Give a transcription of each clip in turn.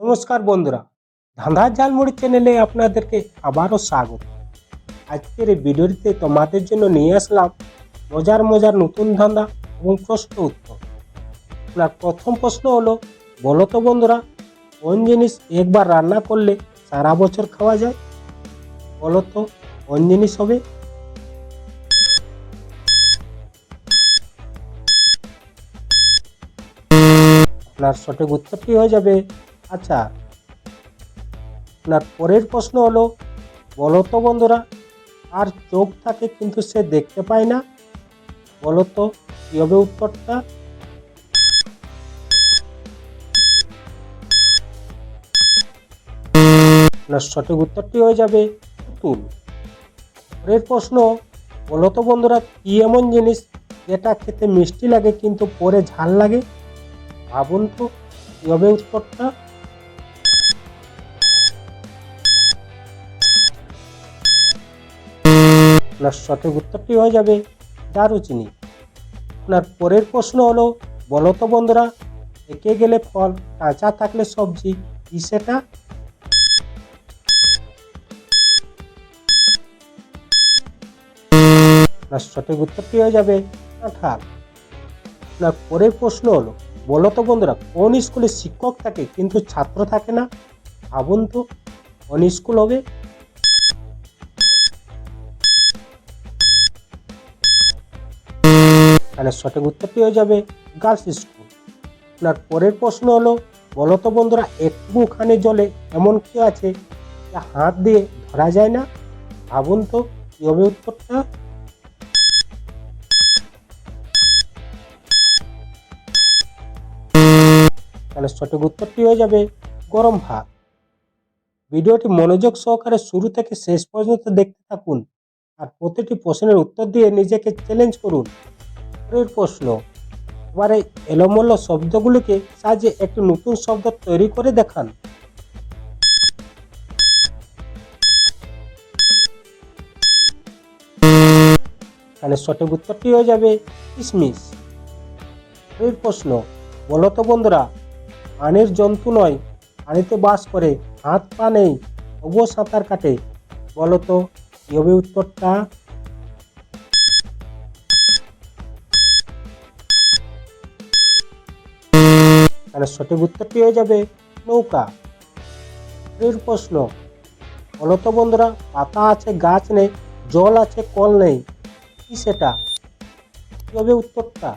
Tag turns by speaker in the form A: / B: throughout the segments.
A: নমস্কার বন্ধুরা, ধাঁধার ঝালমুড়ি চ্যানেলে আপনাদেরকে আবারও স্বাগত। আজকের এই ভিডিওটিতে তোমাদের জন্য নিয়ে আসলাম মজার মজার নতুন ধাঁধা এবং প্রশ্ন উত্তর। আপনার প্রথম প্রশ্ন হলো, বলো তো বন্ধুরা, কোন জিনিস একবার রান্না করলে সারা বছর খাওয়া যায়? বলো তো কোন জিনিস হবে? আপনার সঠিক উত্তরটি হয়ে যাবে আচার। আপনার পরের প্রশ্ন হলো, বলো তো বন্ধুরা, আর চোখ থাকে কিন্তু সে দেখতে পায় না? বলো তো কি হবে উত্তরটা? আপনার সঠিক উত্তরটি হয়ে যাবে পুতুল। পরের প্রশ্ন, বলো তো বন্ধুরা, কি এমন জিনিস যেটা খেতে মিষ্টি লাগে কিন্তু পরে ঝাল লাগে? ভাবুন তো কি হবে উত্তরটা? আপনার সঠিক উত্তরটি হয়ে যাবে দারুচিনি। আপনার পরের প্রশ্ন হলো, বলো তো বন্ধুরা, পেকে গেলে ফল, কাঁচা থাকলে সবজি, কি সেটা? আপনার সঠিক উত্তরটি হয়ে যাবে কাঁঠাল। আপনার পরের প্রশ্ন হলো, বলো তো বন্ধুরা, কোন স্কুলে শিক্ষক থাকে কিন্তু ছাত্র থাকে না? ভাবুন তো কোন স্কুল হবে? তাহলে সঠিক উত্তরটি হয়ে যাবে গার্লস স্কুল। আপনার পরের প্রশ্ন হলো, বলো তো বন্ধুরা, একটুখানি জলে এমন কি আছে যা হাত দিয়ে ধরা যায় না? ভাবুন তো কি হবে উত্তরটা? তাহলে সঠিক উত্তরটি হয়ে যাবে গরম ভাত। ভিডিওটি মনোযোগ সহকারে শুরু থেকে শেষ পর্যন্ত দেখতে থাকুন আর প্রতিটি প্রশ্নের উত্তর দিয়ে নিজেকে চ্যালেঞ্জ করুন। পরের প্রশ্ন, এবারে এলোমেলো শব্দগুলোকে সাজিয়ে একটি নতুন শব্দ তৈরি করে দেখান। তাহলে সঠিক উত্তরটি হয়ে যাবে কিশমিশ। পরের প্রশ্ন, বলো তো বন্ধুরা, পানির জন্তু নয়, পানিতে বাস করে, হাত পা নেই, তবুও সাঁতার কাটে। বলো তো কি হবে উত্তরটা? তাহলে সঠিক উত্তরটি হয়ে যাবে নৌকা। পরের প্রশ্ন, বলো তো বন্ধুরা, পাতা আছে গাছ নেই, জল আছে কল নেই, কি সেটা? কি হবে উত্তরটা?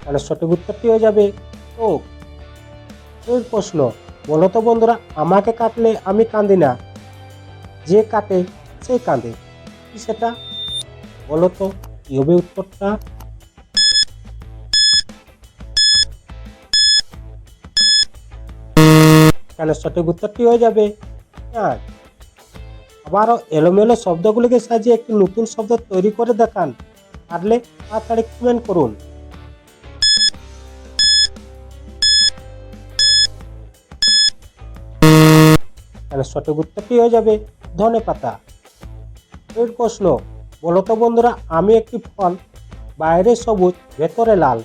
A: তাহলে সঠিক উত্তরটি হয়ে যাবে চোখ। পরের প্রশ্ন, বলো তো বন্ধুরা, আমাকে কাটলে আমি কাঁদি না, যে কাটে সে কাঁদে, কি সেটা? বলো তো কি হবে উত্তরটা? তাহলে সঠিক উত্তরটি হয়ে যাবে পেঁয়াজ। আবারও এলোমেলো শব্দগুলিকে সাজিয়ে একটি নতুন শব্দ তৈরি করে দেখান। পারলে তাড়াতাড়ি কমেন্ট করুন। তাহলে সঠিক উত্তরটি হয়ে যাবে ধনেপাতা। এর প্রশ্ন, বলো তো বন্ধুরা, আমি একটি ফল, বাইরে সবুজ ভেতরে লাল,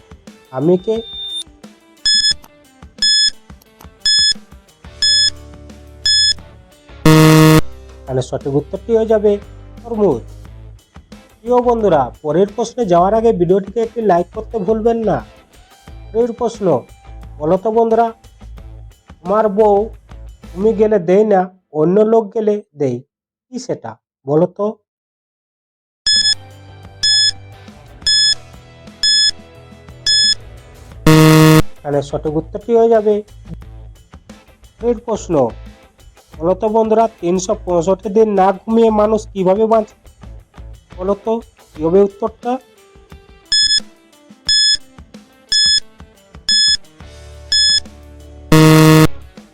A: আমি কে? তাহলে সঠিক উত্তরটি হয়ে যাবে তরমুজ। প্রিয় বন্ধুরা, পরের প্রশ্নে যাওয়ার আগে ভিডিওটিকে একটি লাইক করতে ভুলবেন না। পরের প্রশ্ন, বলো তো বন্ধুরা, তোমার বউ তুমি গেলে দেয় না, অন্য লোক গেলে দেয়, কি সেটা? বলো তো। তাহলে সঠিক উত্তরটি হয়ে যাবে। পরের প্রশ্ন, বলো তো বন্ধুরা, 365 দিন না ঘুমিয়ে মানুষ কিভাবে বাঁচে? বলো তো কি হবে উত্তরটা?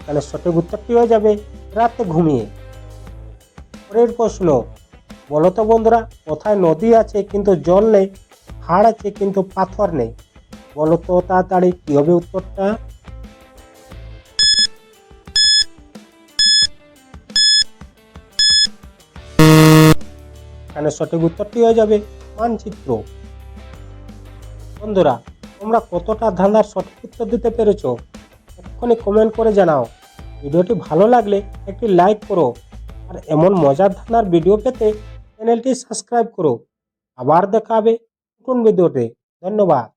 A: তাহলে সঠিক উত্তরটি হয়ে যাবে রাতে ঘুমিয়ে। পরের প্রশ্ন, বলো তো বন্ধুরা, কোথায় নদী আছে কিন্তু জল নেই, হাড় আছে কিন্তু পাথর নেই? বলো তো তাড়াতাড়ি কি হবে উত্তরটা? এখানে সঠিক উত্তরটি হয়ে যাবে মানচিত্র। বন্ধুরা, তোমরা কতটা ধাঁধার সঠিক উত্তর দিতে পেরেছো এক্ষুনি কমেন্ট করে জানাও। ভিডিওটি ভালো লাগলে একটি লাইক করো, আর এমন মজার ধাঁধার ভিডিও পেতে চ্যানেলটি সাবস্ক্রাইব করো। আবার দেখা হবে নতুন ভিডিওতে। ধন্যবাদ।